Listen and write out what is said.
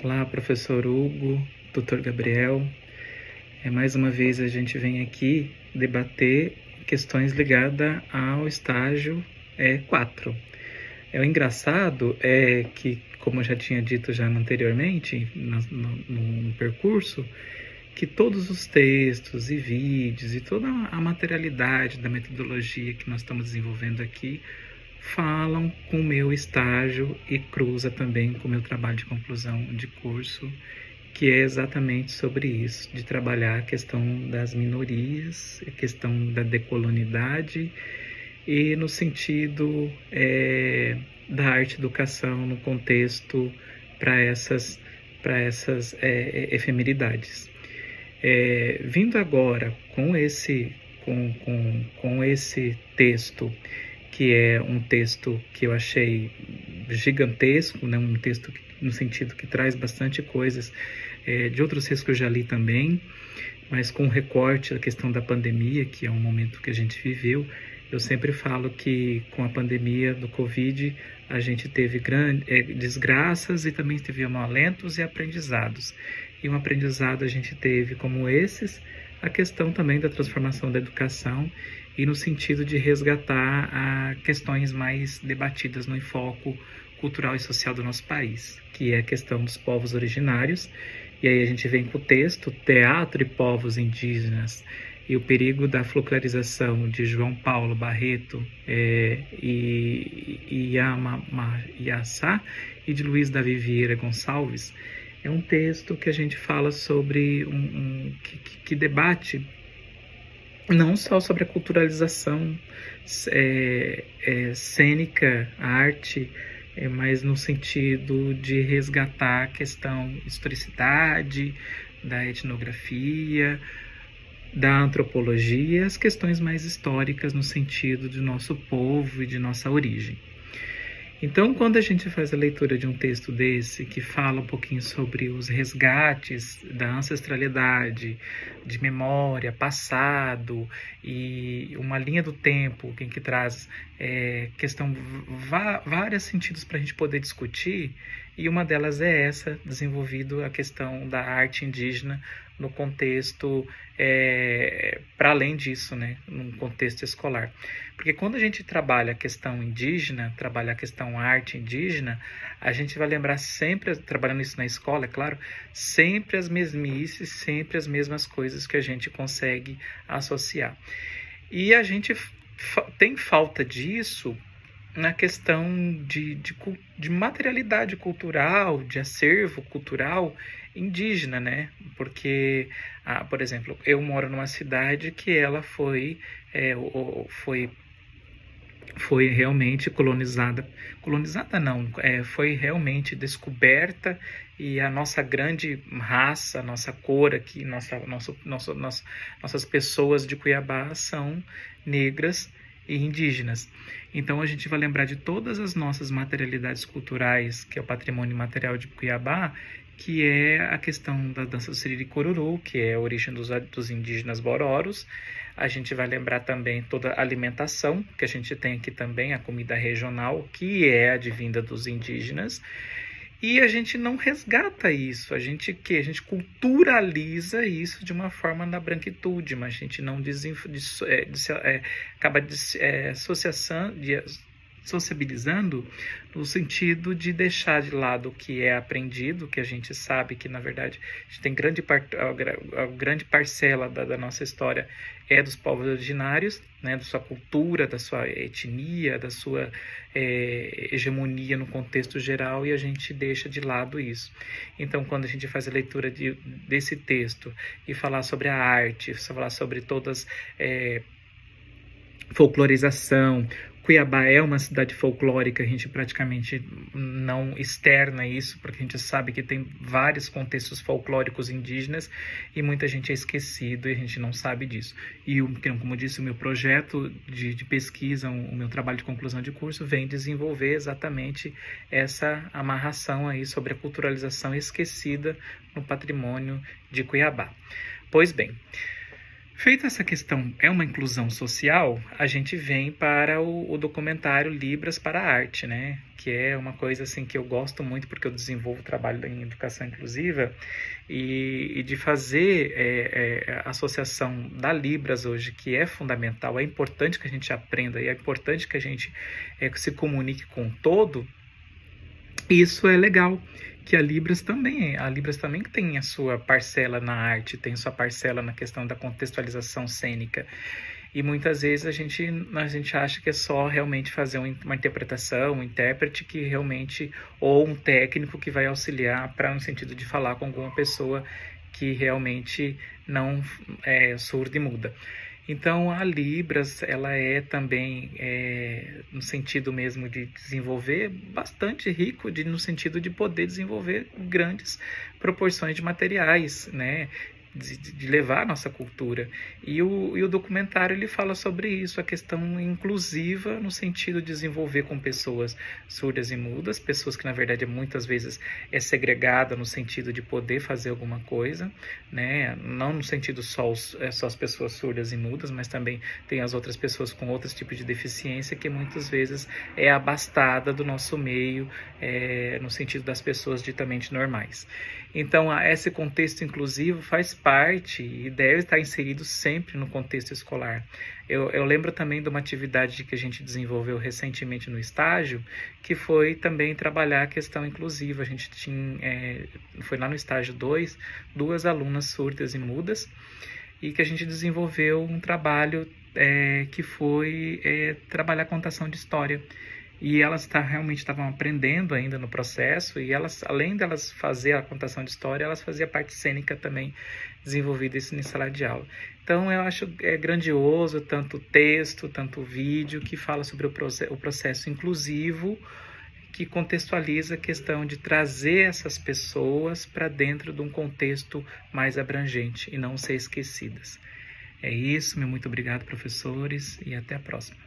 Olá, professor Hugo, doutor Gabriel. Mais uma vez a gente vem aqui debater questões ligadas ao estágio 4. O engraçado é que, como eu já tinha dito já anteriormente, no percurso, que todos os textos e vídeos e toda a materialidade da metodologia que nós estamos desenvolvendo aqui falam com o meu estágio e cruza também com o meu trabalho de conclusão de curso, que é exatamente sobre isso, de trabalhar a questão das minorias, a questão da decolonidade e no sentido da arte-educação no contexto para essas efemeridades. Vindo agora com esse texto, que é um texto que eu achei gigantesco, né? Um texto no sentido que traz bastante coisas de outros textos que eu já li também, mas com recorte da questão da pandemia, que é um momento que a gente viveu. Eu sempre falo que com a pandemia do Covid a gente teve desgraças e também teve alentos e aprendizados. E um aprendizado a gente teve como esses, a questão também da transformação da educação e no sentido de resgatar questões mais debatidas no enfoque cultural e social do nosso país, que é a questão dos povos originários. E aí a gente vem com o texto Teatro e Povos Indígenas e o perigo da folclorização de João Paulo Barreto e Yassá e de Luiz Davi Vieira Gonçalves. É um texto que a gente fala sobre que debate não só sobre a culturalização cênica, a arte, mas no sentido de resgatar a questão historicidade, da etnografia, da antropologia, as questões mais históricas no sentido de nosso povo e de nossa origem. Então, quando a gente faz a leitura de um texto desse, que fala um pouquinho sobre os resgates da ancestralidade, de memória, passado, e uma linha do tempo, que traz vários sentidos para a gente poder discutir, e uma delas é essa, desenvolvido a questão da arte indígena no contexto, para além disso, né, num contexto escolar. Porque quando a gente trabalha a questão indígena, trabalha a questão arte indígena, a gente vai lembrar sempre, trabalhando isso na escola, é claro, sempre as mesmices, sempre as mesmas coisas que a gente consegue associar. E a gente tem falta disso na questão de materialidade cultural, de acervo cultural indígena, né? Porque, por exemplo, eu moro numa cidade que ela foi realmente colonizada não, foi realmente descoberta, e a nossa grande raça, a nossa cor aqui, nossas pessoas de Cuiabá são negras e indígenas. Então a gente vai lembrar de todas as nossas materialidades culturais, que é o patrimônio material de Cuiabá, que é a questão da dança do Siriri-Coruru, que é a origem dos indígenas bororos. A gente vai lembrar também toda a alimentação, que a gente tem aqui também, a comida regional, que é advinda dos indígenas. E a gente não resgata isso, a gente culturaliza isso de uma forma na branquitude, mas a gente não acaba sociabilizando no sentido de deixar de lado o que é aprendido, que a gente sabe que, na verdade, a gente tem a grande parcela da nossa história é dos povos originários, né, da sua cultura, da sua etnia, da sua hegemonia no contexto geral, e a gente deixa de lado isso. Então, quando a gente faz a leitura desse texto e falar sobre a arte, falar sobre todas folclorização, Cuiabá é uma cidade folclórica, a gente praticamente não externa isso, porque a gente sabe que tem vários contextos folclóricos indígenas e muita gente é esquecido e a gente não sabe disso. E, como eu disse, o meu projeto de pesquisa, o meu trabalho de conclusão de curso vem desenvolver exatamente essa amarração aí sobre a culturalização esquecida no patrimônio de Cuiabá. Pois bem, feita essa questão, é uma inclusão social, a gente vem para o documentário Libras para a Arte, né? que é uma coisa assim que eu gosto muito, porque eu desenvolvo trabalho em educação inclusiva, e de fazer a associação da Libras hoje, que é fundamental, é importante que a gente aprenda, e é importante que a gente se comunique com o todo. Isso é legal, que a Libras também tem a sua parcela na arte, tem a sua parcela na questão da contextualização cênica. E muitas vezes a gente acha que é só realmente fazer uma interpretação, um intérprete que realmente, ou um técnico que vai auxiliar para no sentido de falar com alguma pessoa que realmente não é surda e muda. Então, a Libras, ela é também, no sentido mesmo de desenvolver, bastante rico, no sentido de poder desenvolver grandes proporções de materiais, né? De levar a nossa cultura. E o documentário ele fala sobre isso, a questão inclusiva no sentido de desenvolver com pessoas surdas e mudas, pessoas que na verdade muitas vezes é segregada no sentido de poder fazer alguma coisa, né? Não no sentido só as pessoas surdas e mudas, mas também tem as outras pessoas com outros tipos de deficiência que muitas vezes é abastada do nosso meio, no sentido das pessoas ditamente normais. Então, esse contexto inclusivo faz parte e deve estar inserido sempre no contexto escolar. Eu lembro também de uma atividade que a gente desenvolveu recentemente no estágio, que foi também trabalhar a questão inclusiva. A gente foi lá no estágio 2, 2 alunas surdas e mudas, e que a gente desenvolveu um trabalho que foi trabalhar a contação de história. E elas realmente estavam aprendendo ainda no processo, e elas, além delas fazer a contação de história, elas faziam a parte cênica também, desenvolvida isso em sala de aula. Então eu acho grandioso tanto o texto, tanto o vídeo, que fala sobre o processo inclusivo, que contextualiza a questão de trazer essas pessoas para dentro de um contexto mais abrangente e não ser esquecidas. É isso, meu muito obrigado, professores, e até a próxima.